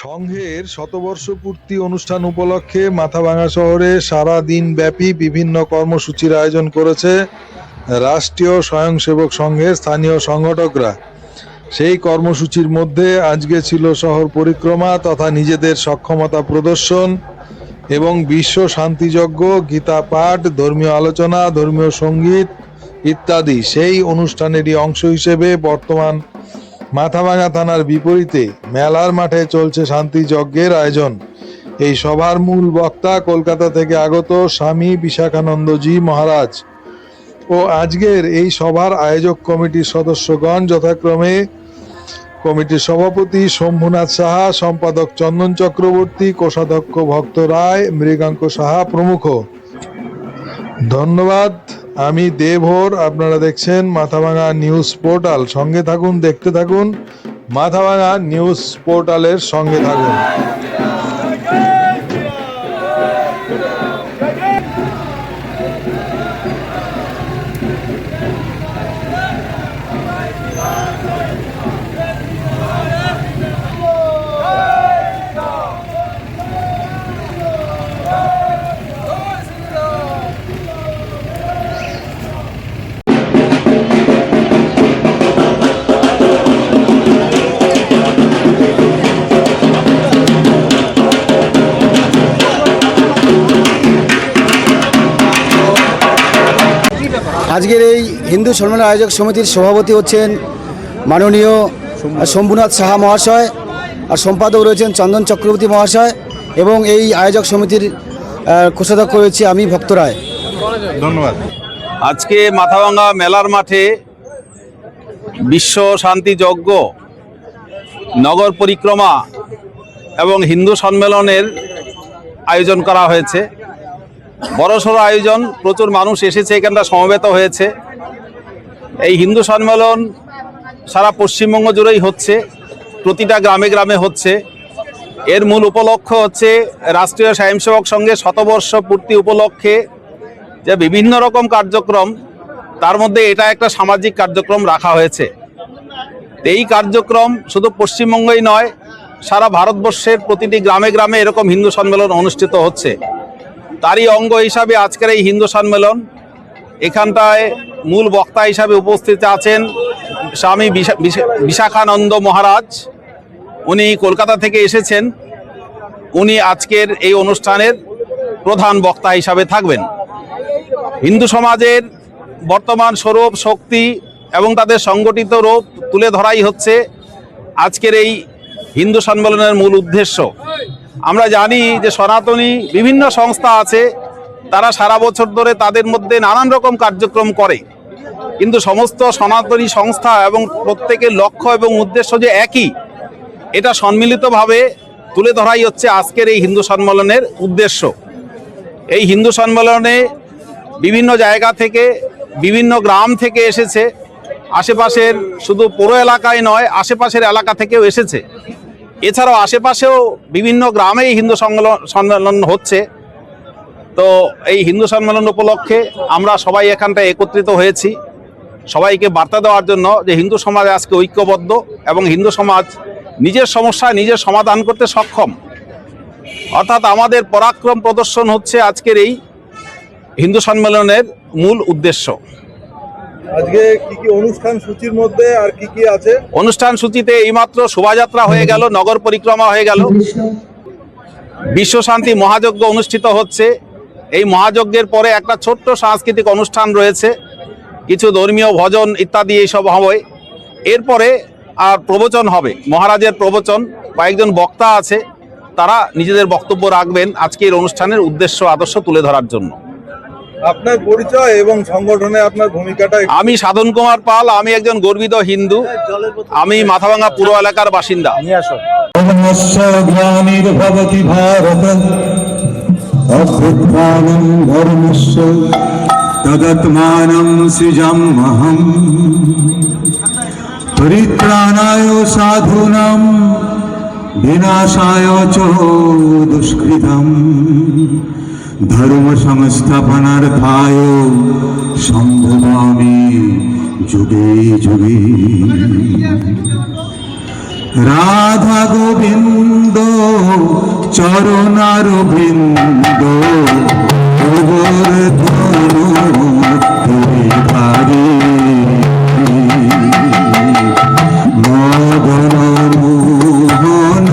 সংঘের শতবর্ষ পূর্তি অনুষ্ঠান উপলক্ষে মাথাভাঙা শহরে সারা দিন ব্যাপী বিভিন্ন কর্মসূচির আয়োজন করেছে রাষ্ট্রীয় স্বয়ংসেবক সংঘের স্থানীয় সংগঠকরা। সেই কর্মসূচির মধ্যে আজকে ছিল শহর পরিক্রমা তথা নিজেদের সক্ষমতা প্রদর্শন এবং বিশ্ব শান্তিযজ্ঞ, গীতা পাঠ, ধর্মীয় আলোচনা, ধর্মীয় সঙ্গীত ইত্যাদি। সেই অনুষ্ঠানেরই অংশ হিসেবে বর্তমান মাথাভাঙা থানার বিপরীতে মেলার মাঠে চলছে শান্তি যজ্ঞের আয়োজন। এই সভার মূল বক্তা কলকাতা থেকে আগত স্বামী বিশাখানন্দজি মহারাজ ও আজকের এই সভার আয়োজক কমিটির সদস্যগণ যথাক্রমে কমিটির সভাপতি শম্ভুনাথ সাহা, সম্পাদক চন্দন চক্রবর্তী, কোষাধ্যক্ষ ভক্ত রায়, মৃগাঙ্ক সাহা প্রমুখ। ধন্যবাদ। আমি দেবহর, আপনারা দেখছেন মাথাভাঙা নিউজ পোর্টাল। সঙ্গে থাকুন, দেখতে থাকুন মাথাভাঙা নিউজ পোর্টালের সঙ্গে থাকুন। আজকের এই হিন্দু সম্মেলন আয়োজক সমিতির সভাপতি হচ্ছেন মাননীয় শম্ভুনাথ সাহা মহাশয়, আর সম্পাদক রয়েছেন চন্দন চক্রবর্তী মহাশয়, এবং এই আয়োজক সমিতির কোষাধ্যক্ষ রয়েছে আমি ভক্ত রায়। ধন্যবাদ। আজকে মাথাভাঙা মেলার মাঠে বিশ্ব শান্তি যজ্ঞ, নগর পরিক্রমা এবং হিন্দু সম্মেলনের আয়োজন করা হয়েছে। বড়সড় আয়োজন, প্রচুর মানুষ এসেছে, এখানটা সমবেত হয়েছে। এই হিন্দু সম্মেলন সারা পশ্চিমবঙ্গ জুড়েই হচ্ছে, প্রতিটা গ্রামে গ্রামে হচ্ছে। এর মূল উপলক্ষ হচ্ছে রাষ্ট্রীয় স্বয়ংসেবক সংঘের শতবর্ষ পূর্তি উপলক্ষে যে বিভিন্ন রকম কার্যক্রম, তার মধ্যে এটা একটা সামাজিক কার্যক্রম রাখা হয়েছে। এই কার্যক্রম শুধু পশ্চিমবঙ্গই নয়, সারা ভারতবর্ষের প্রতিটি গ্রামে গ্রামে এরকম হিন্দু সম্মেলন অনুষ্ঠিত হচ্ছে। তারই অঙ্গ হিসাবে আজকের এই হিন্দু সম্মেলন। এখানটায় মূল বক্তা হিসাবে উপস্থিত আছেন স্বামী বিশাখানন্দ মহারাজ। উনি কলকাতা থেকে এসেছেন। উনি আজকের এই অনুষ্ঠানের প্রধান বক্তা হিসাবে থাকবেন। হিন্দু সমাজের বর্তমান স্বরূপ, শক্তি এবং তাদের সংগঠিত রূপ তুলে ধরাই হচ্ছে আজকের এই হিন্দু সম্মেলনের মূল উদ্দেশ্য। আমরা জানি যে সনাতনী বিভিন্ন সংস্থা আছে, তারা সারা বছর ধরে তাদের মধ্যে নানান রকম কার্যক্রম করে, কিন্তু সমস্ত সনাতনী সংস্থা এবং প্রত্যেকের লক্ষ্য এবং উদ্দেশ্য যে একই, এটা সম্মিলিতভাবে তুলে ধরাই হচ্ছে আজকের এই হিন্দু সম্মেলনের উদ্দেশ্য। এই হিন্দু সম্মেলনে বিভিন্ন জায়গা থেকে, বিভিন্ন গ্রাম থেকে এসেছে। আশেপাশের শুধু পুরো এলাকায় নয়, আশেপাশের এলাকা থেকেও এসেছে। এছাড়াও আশেপাশেও বিভিন্ন গ্রামেই হিন্দু সম্মেলন হচ্ছে। তো এই হিন্দু সম্মেলন উপলক্ষে আমরা সবাই এখানটায় একত্রিত হয়েছি, সবাইকে বার্তা দেওয়ার জন্য যে হিন্দু সমাজ আজকে ঐক্যবদ্ধ এবং হিন্দু সমাজ নিজের সমস্যা নিজের সমাধান করতে সক্ষম। অর্থাৎ আমাদের পরাক্রম প্রদর্শন হচ্ছে আজকের এই হিন্দু সম্মেলনের মূল উদ্দেশ্য। আজকে কি কি অনুষ্ঠান সূচির মধ্যে আর কি কি আছে? অনুষ্ঠান সূচিতে এইমাত্র শোভাযাত্রা হয়ে গেল, নগর পরিক্রমা হয়ে গেল, বিশ্ব শান্তি মহাযজ্ঞ অনুষ্ঠিত হচ্ছে। এই মহাযজ্ঞের পরে একটা ছোট্ট সাংস্কৃতিক অনুষ্ঠান রয়েছে, কিছু ধর্মীয় ভজন ইত্যাদি এইসব হবে। এরপরে আর প্রবচন হবে, মহারাজের প্রবচন। কয়েকজন বক্তা আছে, তারা নিজেদের বক্তব্য রাখবেন আজকের অনুষ্ঠানের উদ্দেশ্য আদর্শ তুলে ধরার জন্য। আপনার পরিচয় এবং সংগঠনে আপনার ভূমিকাটা? আমি সাধন কুমার পাল, আমি একজন গর্বিত হিন্দু, আমি মাথাভাঙা পুরো এলাকার বাসিন্দা। পরিত্রাণায় সাধুনাং বিনাশায় চ দুষ্কৃতম ধর্ম সংস্থাপনার্থায় সম্ভবামি যুগে যুগে। রাধা গোবিন্দ চরণার বৃন্দ গোবর্ধন ধারে মদন মোহন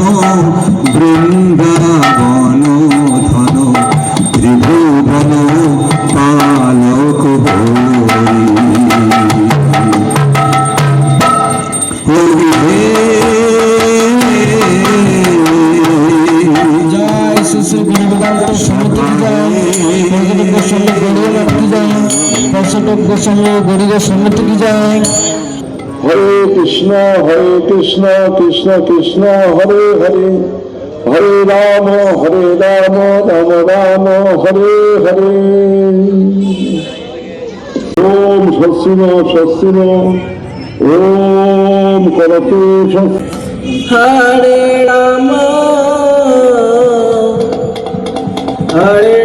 বৃন্দাবন ধন ত্রিভুবন পালক হরি হে জয় শ্রী শ্রী বিবেকানন্দ সমিতি পর্যটক গোস্বামী গরিব সমিতি কি যায়। হরে কৃষ্ণ কৃষ্ণ কৃষ্ণ হরে হরে হরে রাম রাম রাম হরে হরে। ওম স্বস্তিন ওম করতে হরে রাম হরে